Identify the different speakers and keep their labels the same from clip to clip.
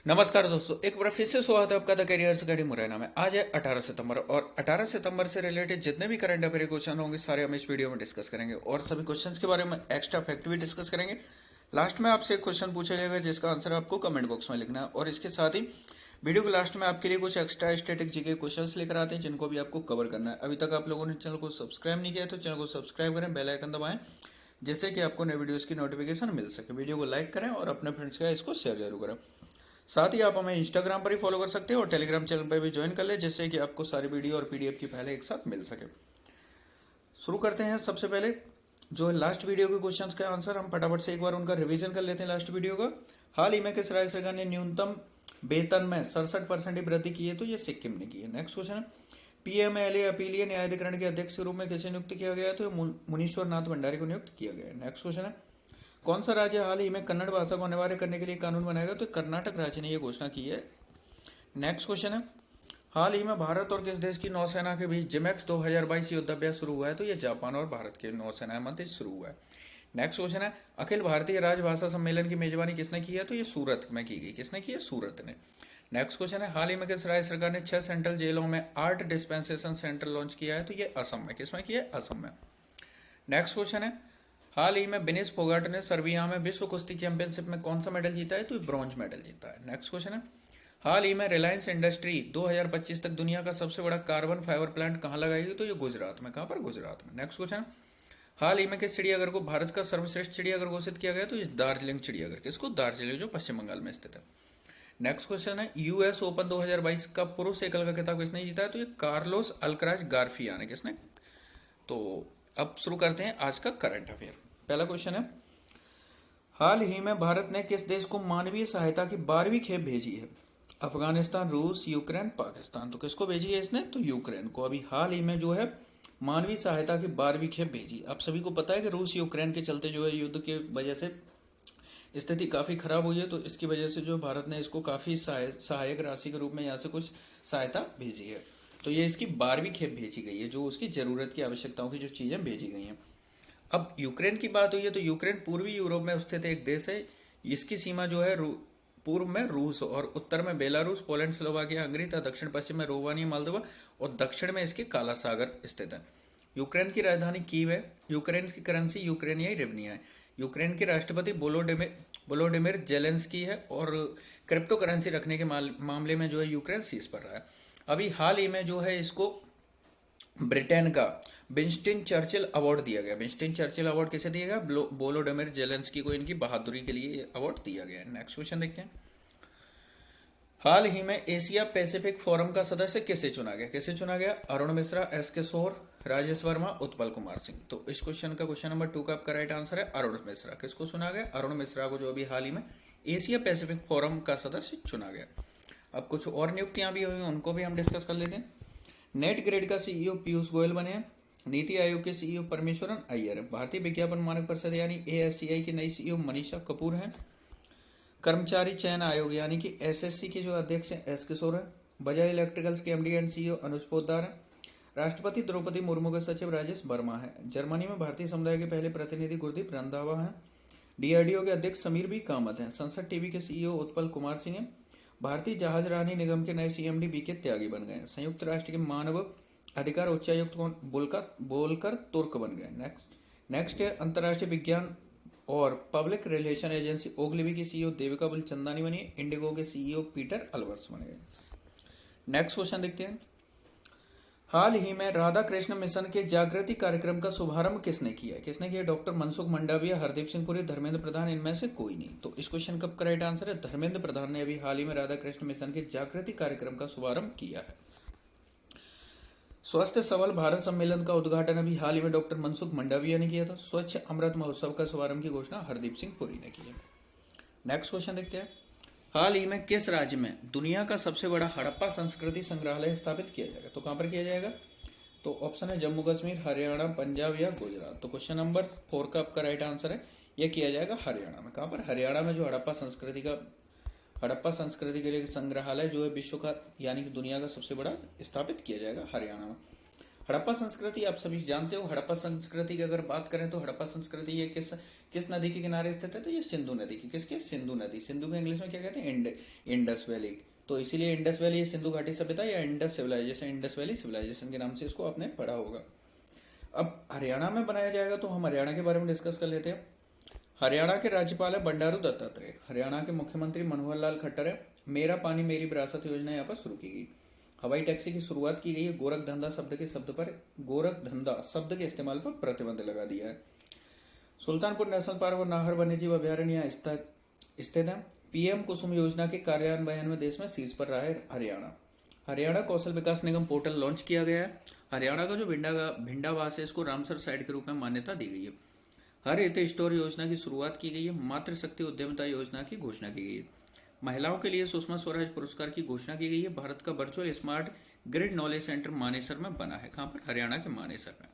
Speaker 1: नमस्कार दोस्तों, एक बार फिर से स्वागत है आपका द करियर्स अकेडमी मुरैना में। आज है 18 सितंबर और 18 सितंबर से रिलेटेड जितने भी करंट अफेयर क्वेश्चन होंगे सारे हम इस वीडियो में डिस्कस करेंगे और सभी क्वेश्चंस के बारे में एक्स्ट्रा फैक्ट भी डिस्कस करेंगे। लास्ट में आपसे एक क्वेश्चन पूछा जाएगा जिसका आंसर आपको कमेंट बॉक्स में लिखना है और इसके साथ ही वीडियो के लास्ट में आपके लिए कुछ एक्स्ट्रा स्टैटिक जीके क्वेश्चंस लेकर आते हैं जिनको भी आपको कवर करना है। अभी तक आप लोगों ने चैनल को सब्सक्राइब नहीं किया तो चैनल को सब्सक्राइब करें, बेल आइकन दबाएं जिससे कि आपको नए वीडियोस की नोटिफिकेशन मिल सके। वीडियो को लाइक करें और अपने फ्रेंड्स का इसको शेयर जरूर करें। साथ ही आप हमें इंस्टाग्राम पर ही फॉलो कर सकते हैं और टेलीग्राम चैनल पर भी ज्वाइन कर ले जिससे कि आपको सारी वीडियो और पीडीएफ की पहले एक साथ मिल सके। शुरू करते हैं। सबसे पहले जो लास्ट वीडियो के क्वेश्चंस का आंसर हम फटाफट से एक बार उनका रिवीजन कर लेते हैं। लास्ट वीडियो का हाल ही में किस राज्य सरकार ने न्यूनतम वेतन में 67% की वृद्धि की है? तो ये सिक्किम ने की है। नेक्स्ट क्वेश्चन है, पीएमएलए अपीलीय न्यायाधिकरण के अध्यक्ष के रूप में किसे नियुक्त किया गया है? तो मुनीश्वर नाथ भंडारी को नियुक्त किया गया है। नेक्स्ट क्वेश्चन है, कौन सा राज्य हाल ही में कन्नड़ भाषा को अनिवार्य करने के लिए कानून बनाएगा? तो कर्नाटक राज्य ने यह घोषणा की है। नेक्स्ट क्वेश्चन है, हाल ही में भारत और किस देश की नौसेना के बीच जिमेक्स 2022 युद्धाभ्यास शुरू हुआ है? तो यह जापान और भारत के नौसेना मध्य शुरू हुआ है। नेक्स्ट क्वेश्चन है, अखिल भारतीय राजभाषा सम्मेलन की मेजबानी किसने की है? तो ये सूरत में की गई। किसने की है? सूरत ने। नेक्स्ट क्वेश्चन है, हाल ही में किस राज्य सरकार ने 6 सेंट्रल जेलों में आर्ट डिस्पेंसेशन सेंटर लॉन्च किया है? तो ये असम में। किसमें किया है? असम में। नेक्स्ट क्वेश्चन है, हाल ही में विनेश फोगाट ने सर्बिया में विश्व कुश्ती चैंपियनशिप में कौन सा मेडल जीता है? तो ब्रॉन्ज मेडल जीता है। नेक्स्ट क्वेश्चन है, हाल ही में रिलायंस इंडस्ट्री 2025 तक दुनिया का सबसे बड़ा कार्बन फाइबर प्लांट कहाँ लगाएगी? तो ये गुजरात में। कहाँ पर? गुजरात में। नेक्स्ट क्वेश्चन, हाल ही में किस चिड़ियाघर को भारत का सर्वश्रेष्ठ चिड़ियाघर घोषित किया गया? तो ये दार्जिलिंग चिड़ियाघर। किसको? दार्जिलिंग, जो पश्चिम बंगाल में स्थित है। नेक्स्ट क्वेश्चन है, यूएस ओपन 2022 का पुरुष एकल का खिताब किसने जीता है? तो ये कार्लोस अल्कराज गार्फिया ने। किसने? तो अब शुरू करते हैं आज का करंट अफेयर। पहला क्वेश्चन है, हाल ही में भारत ने किस देश को मानवीय सहायता की 12वीं खेप भेजी है? अफगानिस्तान, रूस, यूक्रेन, पाकिस्तान। तो किसको भेजी है इसने? तो यूक्रेन को। अभी हाल ही में जो है मानवीय सहायता की 12वीं खेप भेजी। आप सभी को पता है कि रूस यूक्रेन के चलते जो है युद्ध के वजह से स्थिति काफ़ी खराब हुई है, तो इसकी वजह से जो भारत ने इसको काफ़ी सहायक राशि के रूप में यहाँ से कुछ सहायता भेजी है। तो ये इसकी 12वीं खेप भेजी गई है जो उसकी ज़रूरत की आवश्यकताओं की जो चीज़ें भेजी गई हैं। अब यूक्रेन की बात हुई है तो यूक्रेन पूर्वी यूरोप में स्थित एक देश है। इसकी सीमा जो है पूर्व में रूस और उत्तर में बेलारूस, पोलैंड, स्लोवाकिया, हंगरी तथा दक्षिण पश्चिम में रोमानिया, मोल्दोवा और दक्षिण में इसके काला सागर स्थित है। यूक्रेन की राजधानी कीव है। यूक्रेन की करेंसी यूक्रेनियाई रिवनिया है। यूक्रेन के राष्ट्रपति वोलोडिमिर जेलेंस्की है और क्रिप्टो करेंसी रखने के मामले में जो है यूक्रेन शीर्ष पर रहा है। अभी हाल ही में जो है इसको ब्रिटेन का विंस्टन चर्चिल अवार्ड दिया गया। विंस्टन चर्चिल अवार्ड किसे दिया गया? वोलोडिमिर जेलेंस्की को इनकी बहादुरी के लिए अवार्ड दिया गया। नेक्स्ट क्वेश्चन देखते हैं, हाल ही में एशिया पैसिफिक फोरम का सदस्य किसे चुना गया? किसे चुना गया? अरुण मिश्रा, एस के शोर, राजेश वर्मा, उत्पल कुमार सिंह। तो इस क्वेश्चन का क्वेश्चन नंबर 2 का आपका राइट आंसर है अरुण मिश्रा। किसको चुना गया? अरुण मिश्रा को, जो अभी हाल ही में एशिया पैसिफिक फोरम का सदस्य चुना गया। अब कुछ और नियुक्तियां भी हुई, उनको भी हम डिस्कस कर लेते हैं। नेट ग्रेड का सीईओ पीयूष गोयल बने हैं। नीति आयोग के सीईओ परमेश्वरन अय्यर। भारतीय विज्ञापन मानक परिषद यानी एएससीआई की नई सीईओ मनीषा कपूर हैं। कर्मचारी चयन आयोग यानी कि एसएससी के जो अध्यक्ष हैं एस किशोर है। बजाज इलेक्ट्रिकल्स के एमडी एंड सीईओ अनुज पोद्दार है। राष्ट्रपति द्रौपदी मुर्मू के सचिव राजेश वर्मा है। जर्मनी में भारतीय समुदाय के पहले प्रतिनिधि गुरदीप रंधावा हैं। डीआरडीओ के अध्यक्ष समीर बी कामत हैं। संसद टीवी के सीईओ उत्पल कुमार सिंह हैं। भारतीय जहाज रानी निगम के नए सीएमडी बीके त्यागी बन गए। संयुक्त राष्ट्र के मानव अधिकार उच्चायुक्त बोलकर तुर्क बन गए। नेक्स्ट है, अंतर्राष्ट्रीय विज्ञान और पब्लिक रिलेशन एजेंसी ओगलिवी की सीईओ देविका बुलचंदानी बनी। इंडिगो के सीईओ पीटर अलवर्स बन गए। नेक्स्ट क्वेश्चन देखते हैं, हाल ही में राधा कृष्ण मिशन के जागृति कार्यक्रम का शुभारंभ किसने किया? किसने किया? डॉक्टर मनसुख मंडाविया, हरदीप सिंह पुरी, धर्मेंद्र प्रधान, इनमें से कोई नहीं। तो इस क्वेश्चन का करेक्ट आंसर है धर्मेंद्र प्रधान ने अभी हाल ही में राधा कृष्ण मिशन के जागृति कार्यक्रम का शुभारंभ किया है। स्वस्थ सबल भारत सम्मेलन का उद्घाटन अभी हाल ही में डॉक्टर मनसुख मंडाविया ने किया था। स्वच्छ अमृत महोत्सव का शुभारंभ की घोषणा हरदीप सिंह पुरी ने की है। नेक्स्ट क्वेश्चन देखते हैं, हाल ही में किस राज्य में दुनिया का सबसे बड़ा हड़प्पा संस्कृति संग्रहालय स्थापित किया जाएगा? तो कहां पर किया जाएगा? तो ऑप्शन है जम्मू कश्मीर, हरियाणा, पंजाब या गुजरात। तो क्वेश्चन नंबर 4 का आपका राइट आंसर है यह किया जाएगा हरियाणा में। कहां पर? हरियाणा में जो हड़प्पा संस्कृति के लिए संग्रहालय जो है विश्व का यानी कि दुनिया का सबसे बड़ा स्थापित किया जाएगा हरियाणा में। हड़प्पा संस्कृति आप सभी जानते हो। हड़प्पा संस्कृति की अगर बात करें तो हड़प्पा संस्कृति ये किस नदी के किनारे स्थित है, तो ये सिंधु नदी की, किसके, सिंधु नदी। सिंधु को इंग्लिश में क्या कहते हैं, इंडस वैली। तो इसीलिए इंडस वैली सिंधु घाटी सभ्यता या Indus civilisation, Indus valley civilisation के नाम से इसको आपने पढ़ा होगा। अब हरियाणा में बनाया जाएगा तो हम हरियाणा के बारे में डिस्कस कर लेते हैं। हरियाणा के राज्यपाल है बंडारू दत्तात्रेय। हरियाणा के मुख्यमंत्री मनोहर लाल खट्टर है। मेरा पानी मेरी विरासत योजना यहाँ पर शुरू की गई। हवाई टैक्सी की शुरुआत की गई है। गोरखधंधा शब्द के इस्तेमाल पर प्रतिबंध लगा दिया है। सुल्तानपुर नेशनल पार्क और नाहर वन्यजीव अभ्यारण्य यहाँ स्थित है। पीएम कुसुम योजना के कार्यान्वयन में देश में शीर्ष पर रहा है हरियाणा। हरियाणा कौशल विकास निगम पोर्टल लॉन्च किया गया है। हरियाणा का जो भिंडावास है इसको रामसर साइट के रूप में मान्यता दी गई है। हर हित स्टोर योजना की शुरुआत की गई है। मातृशक्ति उद्यमिता योजना की घोषणा की गई है। महिलाओं के लिए सुषमा स्वराज पुरस्कार की घोषणा की गई है। भारत का virtual smart grid knowledge centre Manesar में बना है। कहां पर, हरियाणा के मानेसर में।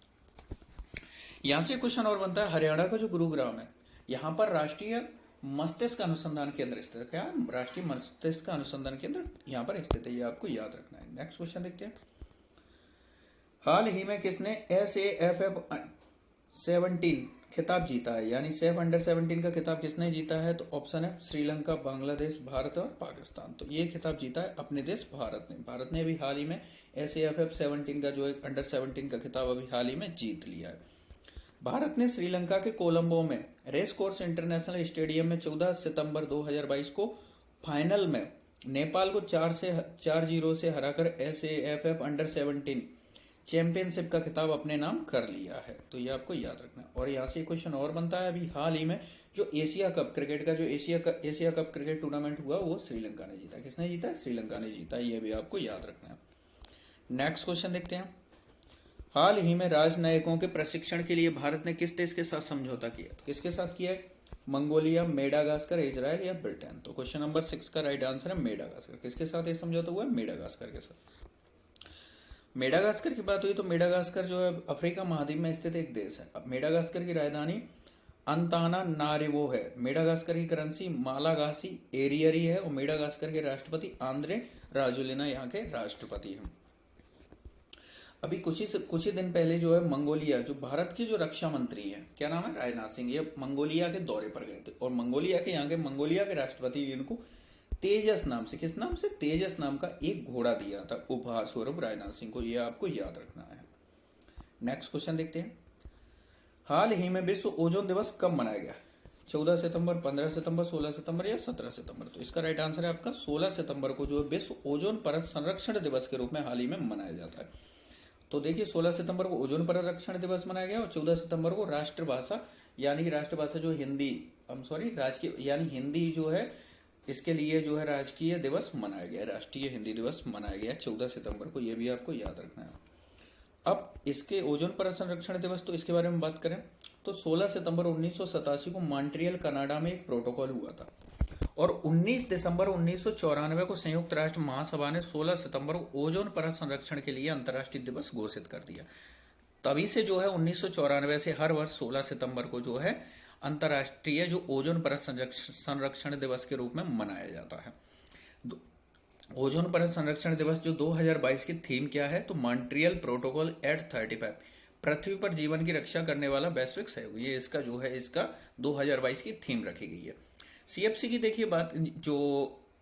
Speaker 1: यहां से क्वेश्चन और बनता है, हरियाणा का जो गुरुग्राम है यहाँ पर राष्ट्रीय मस्तिष्क अनुसंधान केंद्र स्थित है। क्या, राष्ट्रीय मस्तिष्क अनुसंधान केंद्र यहाँ पर स्थित है, ये आपको याद रखना है। नेक्स्ट क्वेश्चन देखते हैं। हाल ही में किसने SAFF 17 खिताब जीता है, यानी सेफ अंडर 17 का खिताब किसने जीता है, तो ऑप्शन है श्रीलंका, बांग्लादेश, भारत और पाकिस्तान। तो ये खिताब जीता है अपने देश भारत ने। भारत ने अभी हाल ही में SAFF 17 का जो एक अंडर 17 का खिताब अभी हाल ही में जीत लिया है। भारत ने श्रीलंका के कोलंबो में रेस कोर्स इंटरनेशनल स्टेडियम में 14 सितंबर 2022 को फाइनल में नेपाल को 4-0 से हराकर SAFF अंडर 17 चैंपियनशिप का खिताब अपने नाम कर लिया है। तो ये आपको याद रखना है। और यहाँ से क्वेश्चन और बनता है, अभी हाल ही में जो एशिया कप क्रिकेट का जो एशिया कप क्रिकेट टूर्नामेंट हुआ वो श्रीलंका ने जीता। किसने जीता, श्रीलंका ने जीता। ये भी आपको याद रखना है। नेक्स्ट क्वेश्चन देखते हैं। हाल ही में राजनयिकों के प्रशिक्षण के लिए भारत ने किस देश के साथ समझौता किया, किसके साथ किया है, मंगोलिया, मेडागास्कर, इजराइल या ब्रिटेन। तो क्वेश्चन नंबर 6 का राइट आंसर है मेडागास्कर। किसके साथ ये समझौता हुआ है, मेडागास्कर के साथ। मेडागास्कर की बात हुई तो मेडागास्कर जो है अफ्रीका महाद्वीप में स्थित एक देश है। अब मेडागास्कर की राजधानी अंतानानारिवो है। मेडागास्कर की करेंसी मालागासी एरियरी है और मेडागास्कर के राष्ट्रपति आंद्रे राजोलिना यहाँ के राष्ट्रपति हैं। अभी कुछ ही दिन पहले जो है मंगोलिया, जो भारत के जो रक्षा मंत्री हैं, क्या नाम है, राजनाथ सिंह, ये मंगोलिया के दौरे पर गए थे और मंगोलिया के राष्ट्रपति इनको तेजस नाम से, किस नाम से, तेजस नाम का एक घोड़ा दिया था उपहार स्वरूप राजनाथ सिंह को। यह आपको याद रखना है। नेक्स्ट क्वेश्चन देखते हैं। हाल ही में विश्व ओजोन दिवस कब मनाया गया, 14 सितंबर, 15 सितंबर, 16 सितंबर या 17 सितंबर। तो इसका राइट आंसर है आपका 16 सितंबर को जो विश्व ओजोन परत संरक्षण दिवस के रूप में हाल ही में मनाया जाता है। तो देखिए 16 सितंबर को ओजोन परत दिवस मनाया गया और 14 सितंबर को राष्ट्रभाषा यानी राष्ट्रभाषा जो हिंदी, राजकीय यानी हिंदी जो है इसके लिए जो है राजकीय दिवस मनाया गया, राष्ट्रीय हिंदी दिवस मनाया गया 14 सितंबर को। यह भी आपको याद रखना है। अब इसके ओजोन परत संरक्षण दिवस, तो इसके बारे में बात करें तो 16 सितंबर 1987 को मॉन्ट्रियल कनाडा में एक प्रोटोकॉल हुआ था और 19 दिसंबर 1994 को संयुक्त राष्ट्र महासभा ने 16 सितंबर को ओजोन परत संरक्षण के लिए अंतर्राष्ट्रीय दिवस घोषित कर दिया। तभी से जो है 1994 से हर वर्ष 16 सितंबर को जो है अंतर्राष्ट्रीय जो ओजोन परत संरक्षण दिवस के रूप में मनाया जाता है। ओजोन परत संरक्षण दिवस जो 2022 की थीम क्या है, तो मॉन्ट्रियल प्रोटोकॉल एट 35, पृथ्वी पर जीवन की रक्षा करने वाला वैश्विक सहयोग, ये इसका जो है इसका 2022 की थीम रखी गई है। CFC की देखिए बात, जो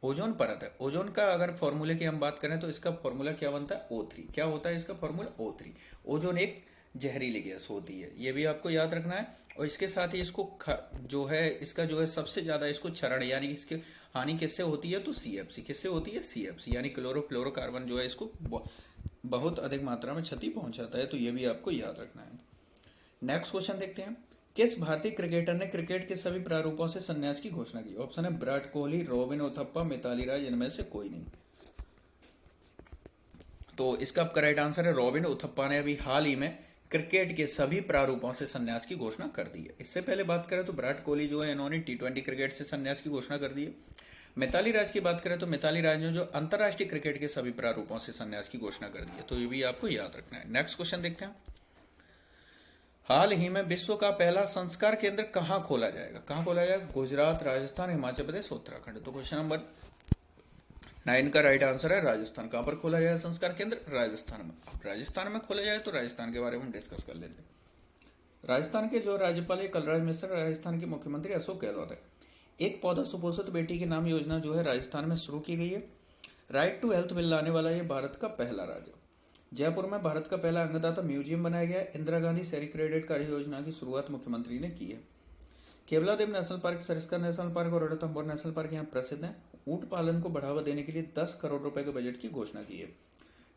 Speaker 1: ओजोन परत है, ओजोन का अगर फॉर्मूले की हम बात करें तो इसका फॉर्मूला क्या बनता है, O3। क्या होता है इसका फॉर्मूला, O3। ओजोन एक जहरीली गैस होती है, ये भी आपको याद रखना है। और इसके साथ ही इसको जो है इसका जो है सबसे ज्यादा इसको क्षरण यानी इसकी हानि किससे होती है, तो CFC। किससे होती है, CFC यानी क्लोरोफ्लोरोकार्बन जो है इसको बहुत अधिक मात्रा में क्षति पहुंचाता है। तो ये भी आपको याद रखना है। नेक्स्ट क्वेश्चन देखते हैं। किस भारतीय क्रिकेटर ने क्रिकेट के सभी प्रारूपों से संन्यास की घोषणा की। ऑप्शन है विराट कोहली, रॉबिन उथप्पा, मिताली राज, इनमें से कोई नहीं। तो इसका आपका राइट आंसर है रॉबिन उथप्पा ने अभी हाल ही में क्रिकेट के सभी प्रारूपों से संन्यास की घोषणा कर दी है। इससे पहले बात करें तो विराट कोहली जो है इन्होंने T20 क्रिकेट से संन्यास की घोषणा कर दी है। मिताली राज की बात करें तो मिताली राज ने जो अंतर्राष्ट्रीय क्रिकेट के सभी प्रारूपों से संन्यास की घोषणा कर दी है। तो ये भी आपको याद रखना है। नेक्स्ट क्वेश्चन देखते हैं। हाल ही में विश्व का पहला संस्कार केंद्र कहां खोला जाएगा, कहां खोला जाएगा, गुजरात, राजस्थान, हिमाचल प्रदेश, उत्तराखंड। तो क्वेश्चन नंबर 9 का राइट आंसर है राजस्थान। कहाँ पर खोला जाए संस्कार केंद्र? राजस्थान में। अब राजस्थान में खोला जाए तो राजस्थान के बारे में हम डिस्कस कर लेते हैं। राजस्थान के जो राज्यपाल है कलराज मिश्र, राजस्थान के मुख्यमंत्री अशोक गहलोत है। एक पौधा सुपोषित बेटी के नाम योजना जो है राजस्थान में शुरू की गई है। राइट टू हेल्थ बिल लाने वाला ये भारत का पहला राज्य। जयपुर में भारत का पहला अन्नदाता म्यूजियम बनाया गया है। इंदिरा गांधी शहरी क्रेडिट कार्ड योजना की शुरुआत मुख्यमंत्री ने की है। Keoladeo national park, Sariska national park और रणथंभौर नेशनल पार्क यहाँ प्रसिद्ध है। ऊंट पालन को बढ़ावा देने के लिए 10 करोड़ रुपए के बजट की घोषणा की है।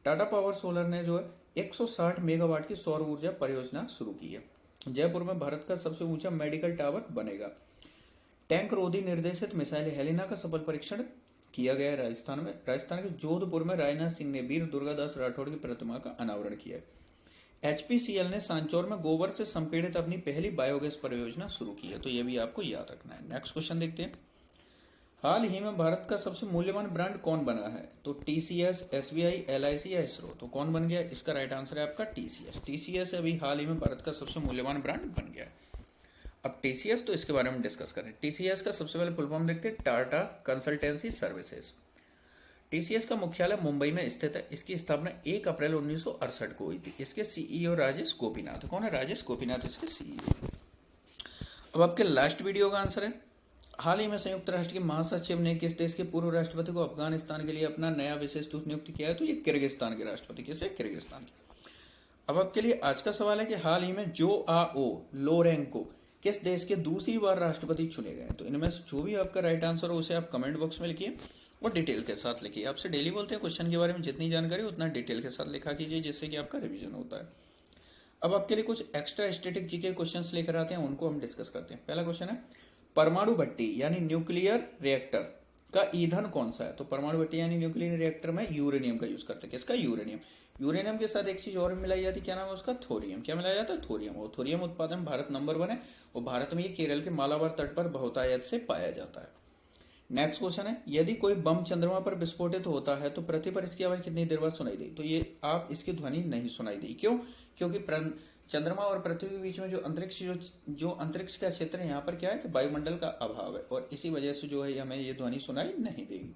Speaker 1: टाटा पावर सोलर ने जो है 160 मेगावाट की सौर ऊर्जा परियोजना शुरू की है। जयपुर में भारत का सबसे ऊंचा मेडिकल टावर बनेगा। टैंक रोधी निर्देशित मिसाइल हेलिना का सफल परीक्षण किया गया है राजस्थान में। राजस्थान के जोधपुर में राजनाथ सिंह ने वीर दुर्गादास राठौड़ की प्रतिमा का अनावरण किया है। एचपीसीएल ने सांचौर में गोबर से संपीड़ित अपनी पहली बायोगैस परियोजना शुरू की है, तो यह भी आपको याद रखना है। नेक्स्ट क्वेश्चन देखते हैं। हाल ही में भारत का सबसे मूल्यवान ब्रांड कौन बना है? तो टीसीएस, एसबीआई, एलआईसी या इसरो? तो कौन बन गया? इसका राइट आंसर है आपका टीसीएस। टीसीएस अभी हाल ही में भारत का सबसे मूल्यवान ब्रांड बन गया है। अब टीसीएस, तो इसके बारे में डिस्कस करें। टीसीएस का सबसे पहले फुल फॉर्म देखते हैं, टाटा कंसल्टेंसी सर्विसेज। टीसीएस का मुख्यालय मुंबई में स्थित है। इसकी स्थापना 1 अप्रैल 1968 को हुई थी। इसके सीईओ राजेश गोपीनाथ। कौन है? राजेश गोपीनाथ इसके सीईओ। अब आपके लास्ट वीडियो का आंसर है, हाल ही में संयुक्त राष्ट्र के महासचिव ने किस देश के पूर्व राष्ट्रपति को अफगानिस्तान के लिए अपना नया विशेष दूत नियुक्त किया है? तो ये किर्गिस्तान के राष्ट्रपति। किसे? किर्गिस्तान के। अब आपके लिए आज का सवाल है कि हाल ही में जोआओ लोरेंको किस देश के दूसरी बार राष्ट्रपति चुने गए? तो इनमें से जो भी आपका राइट आंसर हो उसे आप कमेंट बॉक्स में लिखिए और डिटेल के साथ लिखिए। आपसे डेली बोलते हैं क्वेश्चन के बारे में जितनी जानकारी उतना डिटेल के साथ लिखा कीजिए, जिससे कि आपका रिवीजन होता है। अब आपके लिए कुछ एक्स्ट्रा स्टैटिक जीके क्वेश्चंस लेकर आते हैं, उनको हम डिस्कस करते हैं। पहला क्वेश्चन है, परमाणु भट्टी यानी न्यूक्लियर रिएक्टर का ईंधन कौन सा है? तो परमाणु भट्टी यानी न्यूक्लियर रिएक्टर में यूरेनियम का यूज करते हैं। किसका? यूरेनियम। यूरेनियम के साथ एक चीज और मिलाई जाती है, क्या नाम है उसका? थोरियम। क्या मिलाया जाता है? थोरियम। और थोरियम उत्पादन भारत नंबर 1 है और भारत में ये केरल के मालाबार तट पर बहुतायत से पाया जाता है। नेक्स्ट क्वेश्चन है, यदि कोई बम चंद्रमा पर विस्फोटित होता है तो पृथ्वी पर इसकी आवाज कितनी देर बाद सुनाई देगी? तो ये आप इसकी ध्वनि नहीं सुनाई देगी। क्यों? क्योंकि चंद्रमा और पृथ्वी के बीच में जो अंतरिक्ष का क्षेत्र है, यहाँ पर क्या है कि वायुमंडल का अभाव है और इसी वजह से जो है हमें ये ध्वनि सुनाई नहीं देगी।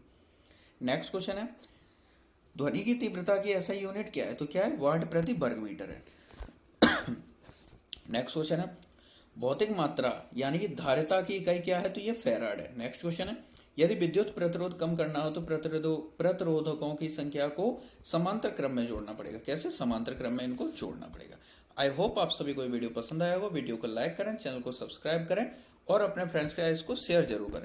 Speaker 1: नेक्स्ट क्वेश्चन है, ध्वनि की तीव्रता की ऐसा यूनिट क्या है? तो क्या है? वाट प्रति वर्ग मीटर है। नेक्स्ट क्वेश्चन है, भौतिक मात्रा यानी कि धारिता की इकाई क्या है? तो ये फैराड है। नेक्स्ट क्वेश्चन है, यदि विद्युत प्रतिरोध कम करना हो तो प्रतिरोधकों की संख्या को समांतर क्रम में जोड़ना पड़ेगा। कैसे? समांतर क्रम में इनको जोड़ना पड़ेगा। आई होप आप सभी को वीडियो पसंद आया होगा। वीडियो को लाइक करें, चैनल को सब्सक्राइब करें और अपने फ्रेंड्स के साथ इसको शेयर जरूर करें।